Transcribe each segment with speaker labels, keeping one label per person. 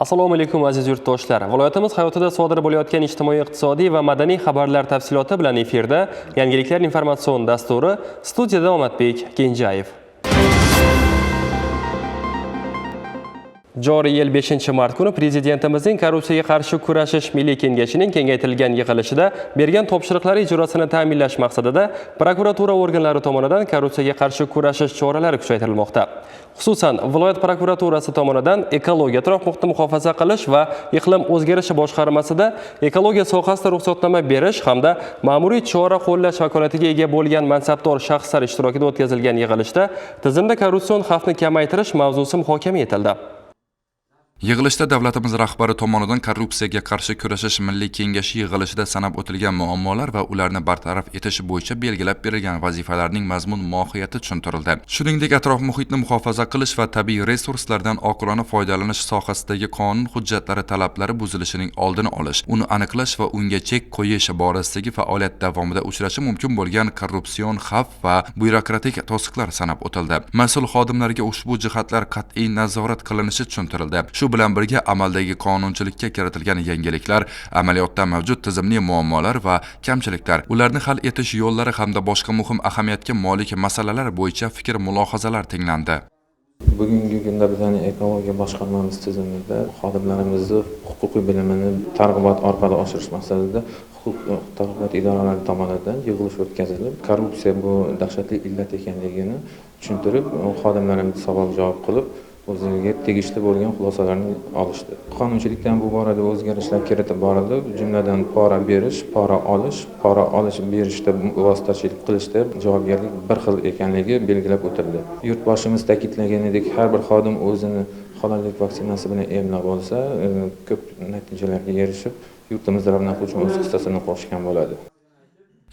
Speaker 1: Assalomu alaykum aziz yurtdoshlar. Viloyatimiz hayotida sodir bo'layotgan ijtimoiy, iqtisodiy va madaniy xabarlar tafsiloti bilan efirda Yangiliklar informatsion dasturi, studiyada Omadbek Kenjayev. Joriy yil 5-mart kuni Prezidentimizning korrupsiyaga qarshi kurashish milliy kengashining kengaytirilgan yig'ilishida bergan topshiriqlari ijrosini ta'minlash maqsadida prokuratura organlari tomonidan korrupsiyaga qarshi kurashish choralari kuchaytirilmoqda. Xususan, viloyat prokuraturasi tomonidan ekologiya, atrof muhitni muhofaza qilish va iqlim o'zgarishi boshqarmasida ekologiya sohasida ruxsatnoma berish hamda ma'muriy chora qo'llash vakolatiga ega bo'lgan mansabdor shaxslar ishtirokida o'tkazilgan yig'ilishda tizimda korrupsion xavfni kamaytirish mavzusi muhokama etildi.
Speaker 2: Yig'ilishda davlatimiz rahbari tomonidan korrupsiyaga qarshi kurashish milliy kengashi yig'ilishida sanab o'tilgan muammolar va ularni bartaraf etish bo'yicha belgilab berilgan vazifalarning mazmun mohiyati tushuntirildi. Shuningdek, atrof muhitni muhofaza qilish va tabiiy resurslardan oqilona foydalanish sohasidagi qonun hujjatlari talablari buzilishining oldini olish, uni aniqlash va unga chek qo'yish borasidagi faoliyat davomida uchrashi mumkin bo'lgan korrupsion xavf va byurokratik to'siqlar sanab o'tildi. Mas'ul xodimlarga ushbu jihatlar qat'iy nazorat qilinishi tushuntirildi. Shu bilan birga amaldagi qonunchilikka kiritilgan yangiliklar, amaliyotda mavjud tizimli muammolar va kamchiliklar, ularni hal etish yo'llari hamda boshqa muhim ahamiyatga molik masalalar bo'yicha fikr-mulohazalar tinglandi.
Speaker 3: Bugungi kunda bizning ekologiya boshqarmamiz tizimida xodimlarimizni huquqiy bilimini targ'ibot orqali oshirish maqsadida huquq-tartibot idoralari tomonidan yig'ilish o'tkazilib, korrupsiya bu dahshatli illat ekanligini tushuntirib, xodimlarimiz savol-javob qilib, o'ziga tegishli bo'lgan xulosalarni olishdi. Qonunchilikdan bu borada o'zgarishlar kiritib borildi. Jumladan pora berish, pora olish berishda vositachilik qilishda javobgarlik bir xil ekanligi belgilab o'tildi. Yurtboshimiz ta'kidlaganidek, har bir xodim o'zini halollik vaksinasi bilan emlab olsa, ko'p natijalarga erishib, yurtimiz ravnaqi uchun o'z hissasini qo'shgan bo'ladi.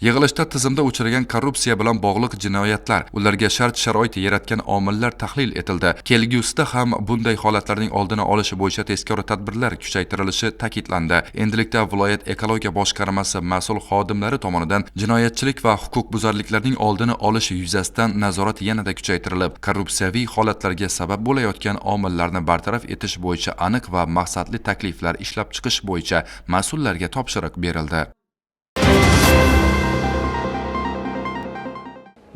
Speaker 2: Yig'ilishda tizimda uchragan korrupsiya bilan bog'liq jinoyatlar, ularga shart-sharoit yaratgan omillar tahlil etildi. Kelgusida ham bunday holatlarning oldini olish bo'yicha tezkor tadbirlar kuchaytirilishi ta'kidlandi. Endilikda viloyat ekologiya boshqarmasi mas'ul xodimlari tomonidan jinoyatchilik va huquqbuzarliklarning oldini olish yuzasidan nazorat yanada kuchaytirilib, korrupsiyaviy holatlarga sabab bo'layotgan omillarni bartaraf etish bo'yicha aniq va maqsadli takliflar ishlab chiqish bo'yicha mas'ullarga topshiriq berildi.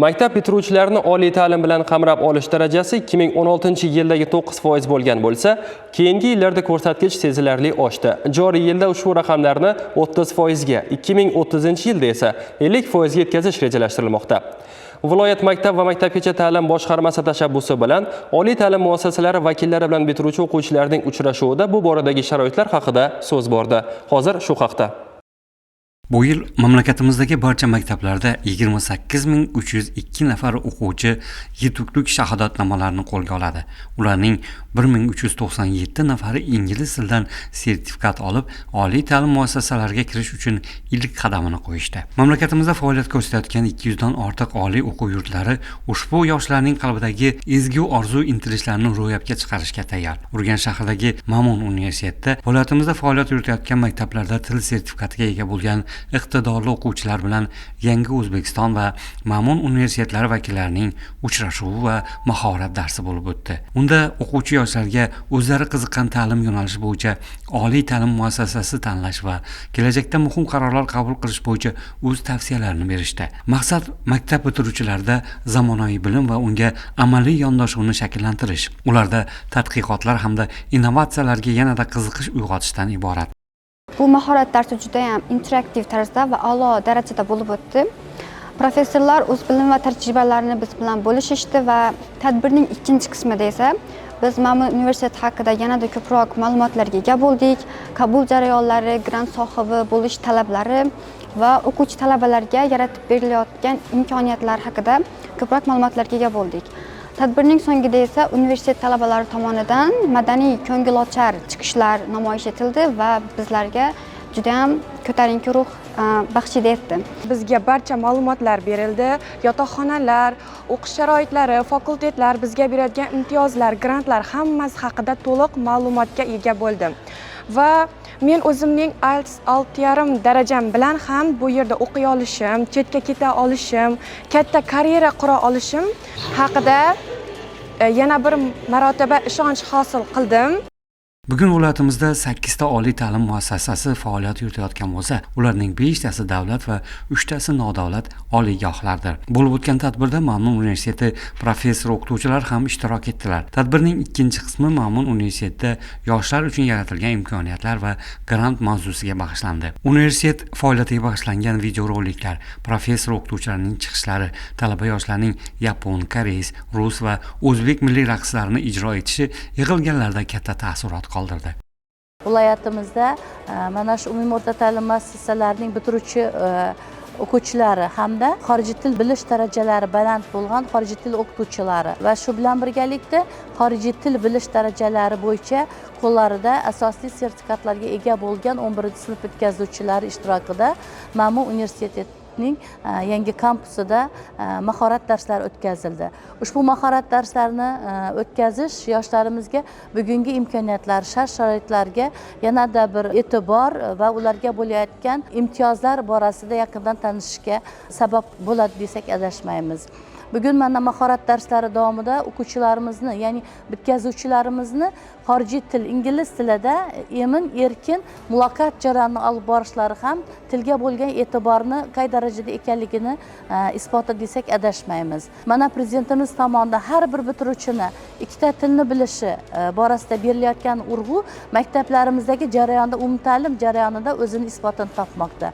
Speaker 1: Maktab bitiruvchilarini oliy ta'lim bilan qamrab olish darajasi 2016-yildagi 9% bo'lgan bo'lsa, keyingi yillarda ko'rsatkich sezilarli oshdi. Joriy yilda ushbu raqamlarni 30% ga, 2030-yilda esa 50% ga yetkazish rejalashtirilmoqda. Viloyat maktab va maktabgacha ta'lim boshqarmasi tashabbusi bilan oliy ta'lim muassasalari vakillari bilan bitiruvchi o'quvchilarning uchrashuvida bu boradagi sharoitlar haqida so'z bordi. Hozir shu haqda.
Speaker 4: Bu yil mamlakatimizdagi barcha maktablarda 28302 nafar o'quvchi yetuklik shahodatnomalarini qo'lga oladi. Ularning 1397 nafari ingliz tilidan sertifikat olib, oliy ta'lim muassasalariga kirish uchun ilk qadamini qo'yishdi. Mamlakatimizda faoliyat ko'rsatayotgan 200 dan ortiq oliy o'quv yurtlari ushbu yoshlarning qalbidagi ezgu orzu intilishlarni ro'yobga chiqarishga tayyor. Urganch shahridagi Ma'mun universitetida faoliyatimizda faoliyat yuritayotgan maktablarda til sertifikatiga ega bo'lgan iqtidorli o'quvchilar bilan Yangi O'zbekiston va Ma'mun universitetlari vakillarining uchrashuvi va mahorat darsi bo'lib o'tdi. Unda o'quvchi yoshlarga o'zlari qiziqqan ta'lim yo'nalishi bo'yicha oliy ta'lim muassasasi tanlash va kelajakda muhim qarorlar qabul qilish bo'yicha o'z tavsiyalarini berishdi. Maqsad maktab bitiruvchilarida zamonaviy bilim va unga amaliy yondashuvni shakllantirish, ularda tadqiqotlar hamda innovatsiyalarga yanada qiziqish uyg'otishdan iborat.
Speaker 5: Bu mahorat darsi juda ham interaktiv tarzda va a'lo darajada bo'lib o'tdi. Professorlar o'z bilim va tajribalarini biz bilan bo'lishishdi va tadbirning ikkinchi qismida esa biz Ma'mun universiteti haqida yanada ko'proq ma'lumotlarga ega bo'ldik. Qabul jarayonlari, grant sohibi bo'lish talablari va o'quvchi talabalarga yaratib berilayotgan imkoniyatlar haqida ko'proq ma'lumotlarga ega bo'ldik. Tadbirning so'ngida esa universitet talabalari tomonidan madaniy ko'ngilochar chiqishlar namoyish etildi va bizlarga juda ham ko'tarinki ruh baxshida etdi.
Speaker 6: Bizga barcha ma'lumotlar berildi. Yotoqxonalar, o'qish sharoitlari, fakultetlar, bizga beradigan imtiyozlar, grantlar hammasi haqida to'liq ma'lumotga ega bo'ldim. Va men o'zimning 6,5 darajam bilan ham bu yerda o'qiy olishim, chetga keta olishim, katta karyera qura olishim haqida yana bir marotaba ishonch hosil qildim.
Speaker 4: Bugun viloyatimizda 8 ta oliy ta'lim muassasasi faoliyat yuritayotgan bo'lsa, ularning 5 tasi davlat va 3 tasi nodavlat oliygohlardir. Bo'lib o'tgan tadbirda Ma'mun universiteti professor o'qituvchilar ham ishtirok etdilar. Tadbirning ikkinchi qismi Ma'mun universitetida yoshlar uchun yaratilgan imkoniyatlar va grant mavzusiga bag'ishlandi. Universitet faoliyatiga bag'ishlangan videoroliklar, professor o'qituvchilarning chiqishlari, talaba yoshlarning yapon, koreys, rus va o'zbek milliy raqslarini ijro etishi yig'ilganlarda katta taassurot qoldirdi.
Speaker 7: Viloyatimizda mana shu umumiy o'rta ta'lim muassasalarining bitiruvchi o'quvchilari hamda xorijiy til bilish darajalari baland bo'lgan xorijiy til o'qituvchilari va shu bilan birgalikda xorijiy til bilish darajalari bo'yicha qo'llarida asosiy sertifikatlarga ega bo'lgan 11-sinf bitkazuvchilari ishtirokida Ma'mun universitetining yangi kampusida mahorat darslari o'tkazildi. Ushbu mahorat darslarini o'tkazish yoshlarimizga bugungi imkoniyatlar, shart-sharoitlarga yanada bir e'tibor va ularga bo'layotgan imtiyozlar borasida yaqindan tanishishga sabab bo'ladi desak adashmaymiz. Bugun mana mahorat darslari davomida o'quvchilarimizni, ya'ni bitkazuvchilarimizni xorijiy til, ingliz tilida emin, erkin muloqot jarayonini olib borishlari ham tilga bo'lgan e'tiborni qay darajada ekanligini isbotladi desak adashmaymiz. Mana prezidentimiz tomonidan har bir bitiruvchini ikkita tilni bilishi borasida berilayotgan urg'u maktablarimizdagi jarayonda, umumta'lim jarayonida o'zini isbotini topmoqda.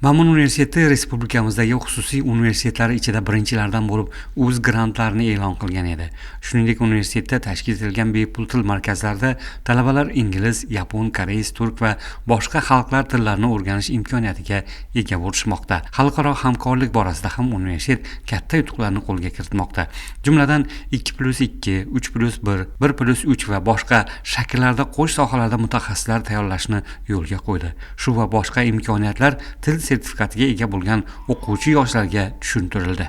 Speaker 4: Ma'mun universiteti respublikamizdagi xususiy universitetlar ichida birinchilardan bo'lib o'z grantlarini e'lon qilgan edi. Shuningdek, universitetda tashkil etilgan bepul til markazlarida talabalar ingliz, yapon, koreys, turk va boshqa xalqlar tillarini o'rganish imkoniyatiga ega bo'lishmoqda. Xalqaro hamkorlik borasida ham universitet katta yutuqlarni qo'lga kiritmoqda. Jumladan 2+2, 3+1, 1+3 va boshqa shakllarda qo'sh sohalarda mutaxassislar tayyorlashni yo'lga qo'ydi. Shu va boshqa imkoniyatlar til sertifikatiga ega bo'lgan o'quvchi yoshlarga tushuntirildi.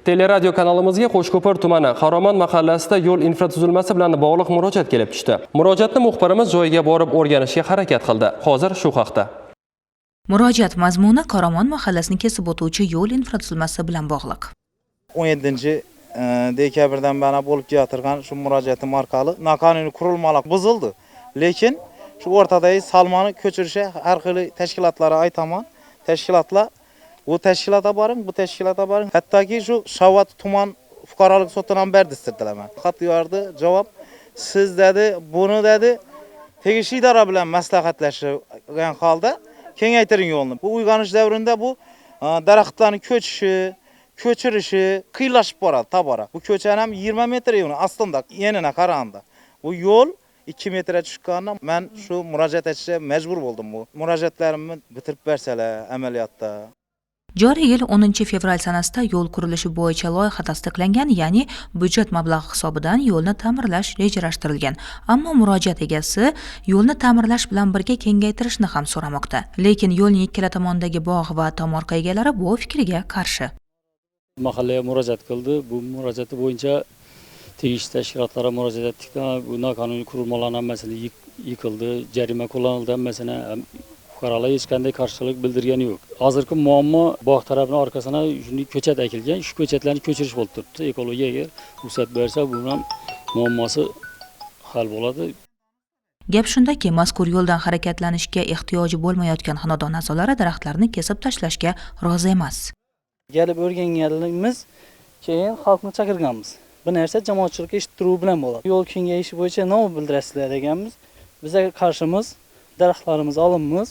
Speaker 1: Teleradio kanalimizga Qo'shko'pir tumani Qaromon mahallasida yo'l infratuzilmasi bilan bog'liq murojaat kelib tushdi. Murojaatni muxbirimiz joyiga borib o'rganishga harakat qildi. Hozir shu haqda.
Speaker 8: Murojaat mazmuni Qaromon mahallasini kesib o'tuvchi yo'l infratuzilmasi bilan bog'liq.
Speaker 9: 17-dekabrdan beri bo'lib kelayotgan shu murojaatim orqali noqonuniy qurilmalar buzildi. Lekin shu o'rtadagi salmoni ko'chirishi har xil tashkilotlarga aytaman. Tashkilotlar bu tashkilotga boring, bu tashkilotga boring. Hattoki shu Shavot tuman fuqarolik sudini ham berdistirdilar. Xat yordi, javob siz dedi, buni dedi, tegishli idora bilan maslahatlashgan holda kengaytiring yo'lni. Bu uyg'onish davrida bu daraxtlarning ko'chirishi qiylashib boradi tobora. Bu ko'chani ham 20 metr yo'lni aslida yenina qaraganda. Bu yo'l 2 metre chiqqandan men shu murojaat etishga majbur bo'ldim. Bu murojaatlarimni bitirib bersalar amaliyotda.
Speaker 8: Joriy yil 10 fevral sanasida yo'l qurilishi bo'yicha loyiha tasdiqlangan, ya'ni byudjet mablag'i hisobidan yo'lni ta'mirlash rejalashtirilgan. Ammo murojaat egasi yo'lni ta'mirlash bilan birga kengaytirishni ham so'ramoqda. Lekin yo'lning ikkala tomonidagi bog' va tomorqa egalari bu fikriga qarshi.
Speaker 10: Mahallaga murojaat qildi. Bu murojaati bo'yicha tegishli tashkilotlarga murojaat etdik. Bu noqonuniy qurilmalarning hammasini yıkıldı, jarima qo'llanildi, hammasini fuqarolar hech qanday qarshilik bildirgani yo'q. Hozirgi muammo bog' tarafining orqasidan shunday ko'chat ekilgan, shu ko'chatlarni ko'chirish bo'lib turibdi. Ekologiyaga ruxsat bersa, bu ham muammosi hal bo'ladi.
Speaker 8: Gap shundaki, mazkur yo'ldan harakatlanishga ehtiyoji bo'lmayotgan xonadon a'zolari daraxtlarni kesib tashlashga rozi emas.
Speaker 11: Gelib o'rganganligimiz, keyin xalqni chaqirganmiz. Bu narsa jamoatchilikka eshittiruv bilan bo'ladi. Yo'l kengayishi bo'yicha nima bildirasizlar deganmiz. Bizga qarshimiz daraxtlarimiz olinmiz.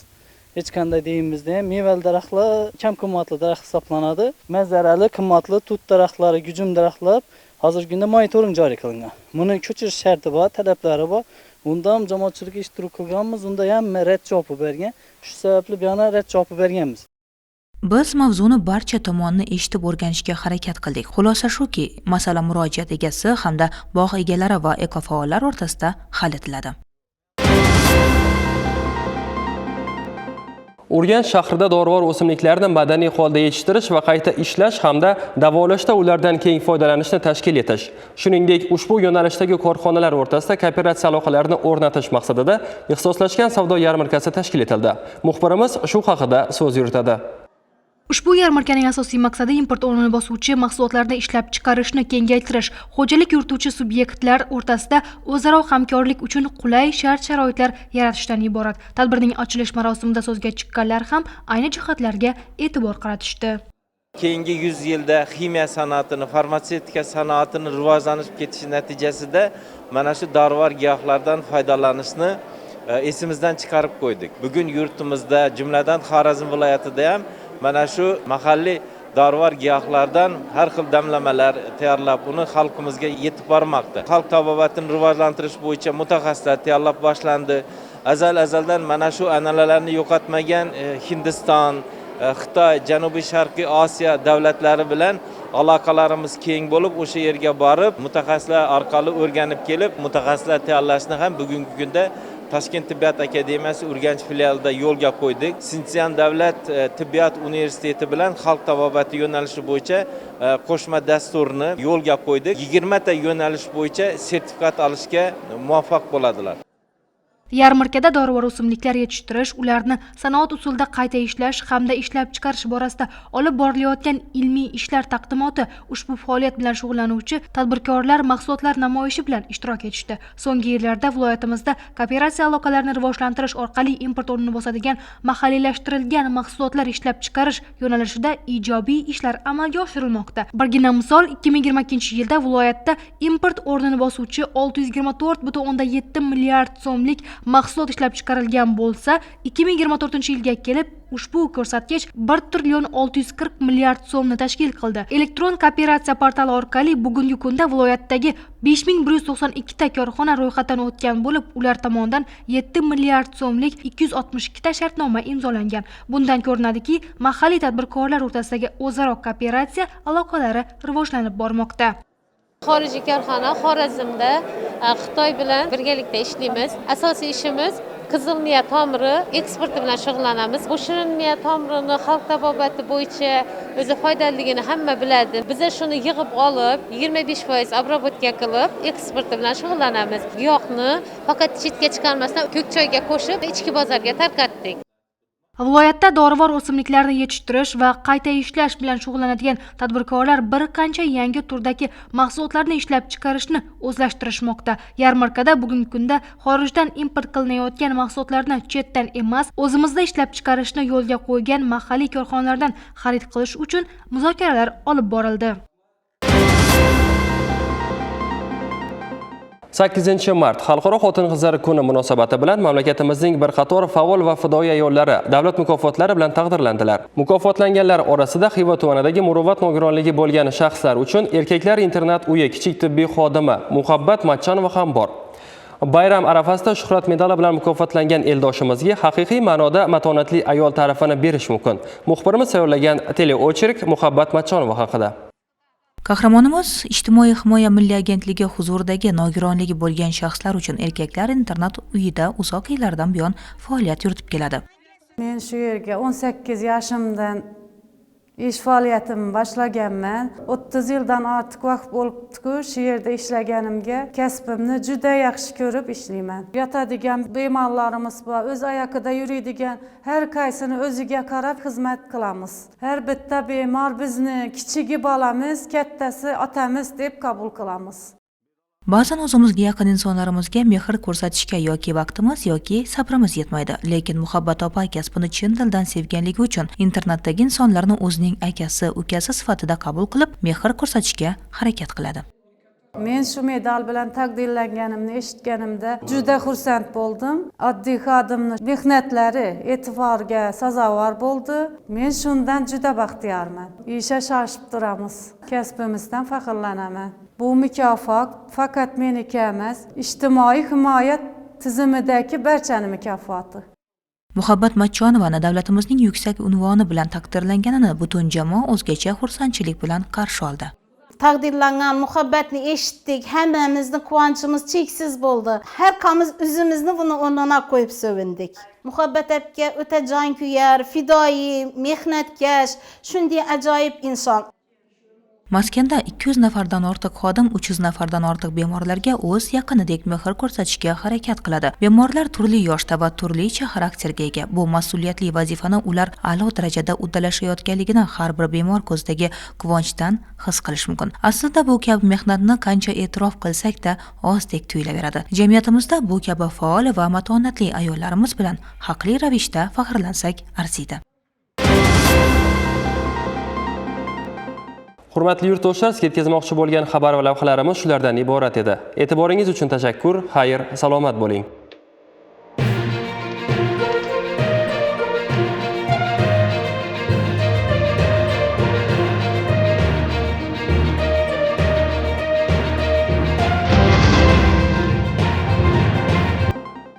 Speaker 11: Hech qanday deyimizda ham mevali daraxtlar kam qimmatli daraxt hisoblanadi. Manzarali, qimmatli tut daraxtlari, gujum daraxtlar hozirgi kunda monitoring joriy qilingan. Buni ko'chirish sharti bor, talablari bor. Unda ham jamoatchilikka eshittiruv qilganmiz, unda ham rad javob bergan. Shu sababli bu yana rad javob berganmiz.
Speaker 8: Biz mavzuni barcha tomonni eshitib o'rganishga harakat qildik. Xulosa shuki, masala murojaat egasi hamda bog' egalari va ekofaollar o'rtasida hal etiladi.
Speaker 1: Urganch shahrida dorivor o'simliklarni madaniy holda yetishtirish va qayta ishlash hamda davolashda ulardan keng foydalanishni tashkil etish, shuningdek ushbu yo'nalishdagi korxonalar o'rtasida kooperatsiya aloqalarini o'rnatish maqsadida ixtisoslashgan savdo yarmarkasi tashkil etildi. Muxbirimiz shu haqida so'z yuritadi.
Speaker 12: Ushbu yarmarkaning asosiy maqsadi import o'rnini bosuvchi mahsulotlarni ishlab chiqarishni kengaytirish, xo'jalik yurituvchi subyektlar o'rtasida o'zaro hamkorlik uchun qulay shart-sharoitlar yaratishdan iborat. Tadbirning ochilish marosimida so'zga chiqqanlar ham ayni jihatlarga e'tibor qaratishdi.
Speaker 13: Keyingi 100 yilda ximiya sanoatini, farmatsevtika sanoatini rivojlanib ketishi natijasida mana shu dorivor giyohlardan foydalanishni esimizdan chiqarib qo'ydik. Bugun yurtimizda, jumladan Xorazm viloyatida ham mana shu mahalliy dorivor giyohlardan har xil damlamalar tayyorlab, uni xalqimizga yetib bormoqda. Xalq tabobatini rivojlantirish bo'yicha mutaxassislar tayyorlab boshlandi. Azaldan mana shu an'analarni yo'qotmagan Hindiston, Xitoy, Janubiy Sharqiy Osiyo davlatlari bilan aloqalarimiz keng bo'lib, o'sha yerga borib, mutaxassislar orqali o'rganib kelib, mutaxassislar tayyorlashni ham bugungi kunda Toshkent tibbiyot akademiyasi Urganch filialida yo'lga qo'ydik. Sintsian davlat tibbiyot universiteti bilan xalq tabobati yo'nalishi bo'yicha qo'shma dasturni yo'lga qo'ydik. 20 ta yo'nalish bo'yicha sertifikat olishga muvaffaq bo'ladilar.
Speaker 12: Yarmarkada dorivor o'simliklar yetishtirish, ularni sanoat usulida qayta ishlash hamda ishlab chiqarish borasida olib borilayotgan ilmiy ishlar taqdimoti, ushbu faoliyat bilan shug'ullanuvchi tadbirkorlar mahsulotlar namoyishi bilan ishtirok etishdi. So'nggi yillarda viloyatimizda kooperatsiya aloqalarini rivojlantirish orqali import o'rnini bosadigan mahalliylashtirilgan mahsulotlar ishlab chiqarish yo'nalishida ijobiy ishlar amalga oshirilmoqda. Birgina misol, 2022-yilda viloyatda import o'rnini bosuvchi 624,7 milliard so'mlik mahsulot ishlab chiqarilgan bo'lsa, 2024-yilga kelib ushbu ko'rsatkich 1 trillion 640 milliard so'mni tashkil qildi. Elektron kooperatsiya portali orqali bugungi kunda viloyatdagi 5192 ta korxona ro'yxatdan o'tgan bo'lib, ular tomonidan 7 milliard so'mlik 262 ta shartnoma imzolangan. Bundan ko'rinadiki, mahalliy tadbirkorlar o'rtasidagi o'zaro kooperatsiya aloqalari rivojlanib bormoqda.
Speaker 14: Xorijiy korxona Xorazmda Xitoy bilan birgalikda ishlaymiz. Asosiy ishimiz qizil miya tomiri eksporti bilan shug'ullanamiz. Bu shirin miya tomirini xalq tabobati bo'yicha o'zi foydaligini hamma biladi. Biz shuni yig'ib olib, 25% obrobotka qilib, eksporti bilan shug'ullanamiz. Giyohni faqat chetga chiqarmasdan ko'k choyga qo'shib, ichki bozorga tarqatdik.
Speaker 12: Viloyatda dorivor o'simliklarni yetishtirish va qayta ishlash bilan shug'ullanadigan tadbirkorlar bir qancha yangi turdagi mahsulotlarni ishlab chiqarishni o'zlashtirishmoqda. Yarmarkada bugungi kunda xorijdan import qilinayotgan mahsulotlarni chetdan emas, o'zimizda ishlab chiqarishni yo'lga qo'ygan mahalliy korxonalardan xarid qilish uchun muzokaralar olib borildi.
Speaker 1: 8-mart Xalqaro xotin-qizlar kuni munosabati bilan mamlakatimizning bir qator faol va fidoyi ayollari davlat mukofotlari bilan taqdirlandilar. Mukofotlanganlar orasida Xiva tumanidagi Muruvvat nogironligi bo'lgan shaxslar uchun erkaklar internat uyi kichik tibbiy xodimi Muhabbat Matchonova ham bor. Bayram arafasida Shuhrat medali bilan mukofotlangan eldoshimizga haqiqiy ma'noda matonatli ayol ta'rifini berish mumkin. Muxbirimiz tayyorlagan teleochirk Muhabbat Matchonova haqida.
Speaker 8: Qahramonimiz Ijtimoiy himoya milliy agentligi huzuridagi nogironligi bo'lgan shaxslar uchun erkaklar internat uyida uzoq yillardan buyon faoliyat yuritib keladi.
Speaker 15: Men shu yerga 18 yoshimdan ish faoliyatimni boshlaganman. 30 yildan ortiq vaqt bo'libdi-ku shu yerda ishlaganimga. Kasbimni juda yaxshi ko'rib ishlayman. Yotadigan bemorlarimiz bor, o'z oyog'ida yuradigan, har qaysini o'ziga qarab xizmat qilamiz. Har bitta bemor bizni kichigi bolamiz, kattasi otamiz deb qabul qilamiz.
Speaker 8: Ba'zan o'zimizga yaqin insonlarimizga mehr ko'rsatishga yoki vaqtimiz yoki sabrimiz yetmaydi. Lekin Muhabbat opa kasbini chin dildan sevganligi uchun internatdagi insonlarni o'zining akasi, ukasi sifatida qabul qilib, mehr ko'rsatishga harakat qiladi.
Speaker 15: Men shu medal bilan taqdirlanganimni eshitganimda juda xursand bo'ldim. Oddiy xodimning mehnatlari e'tiborga sazovor bo'ldi. Men shundan juda baxtiyorman. Isha shoshib turamiz. Kasbimizdan faxrlanaman. Bu mukofot faqat meniki emas, ijtimoiy himoya tizimidagi barchaning mukofoti.
Speaker 8: Muhabbat Matchonovani davlatimizning yuksak unvoni bilan taqdirlanganini butun jamoa o'zgacha xursandchilik bilan qarshi oldi.
Speaker 16: Taqdirlangan Muhabbatni eshitdik, hammamizning quvonchimiz cheksiz bo'ldi. Har qamiz o'zimizni buni o'rnuna qo'yib sevindik. Muhabbat aka o'ta jonkuyar, fidoyi, mehnatkash, shunday ajoyib inson.
Speaker 8: Maskanda 200 nafardan ortiq xodim 300 nafardan ortiq bemorlarga o'z yaqinidek mehr ko'rsatishga harakat qiladi. Bemorlar turli yoshda va turlicha xarakterga ega. Bu mas'uliyatli vazifani ular a'lo darajada uddalashayotganligini har bir bemor ko'zidagi quvonchdan his qilish mumkin. Aslida bu kabi mehnatni qancha e'tirof qilsak-da ozdek tuyulaveradi. Jamiyatimizda bu kabi faol va matonatli ayollarimiz bilan haqli ravishda faxrlansak arziydi.
Speaker 1: Hurmatli yurtdoshlar, sizga yetkazmoqchi bo'lgan xabar va lavhalarimiz shulardan iborat edi. E'tiboringiz uchun tashakkur, xayr, salomat bo'ling.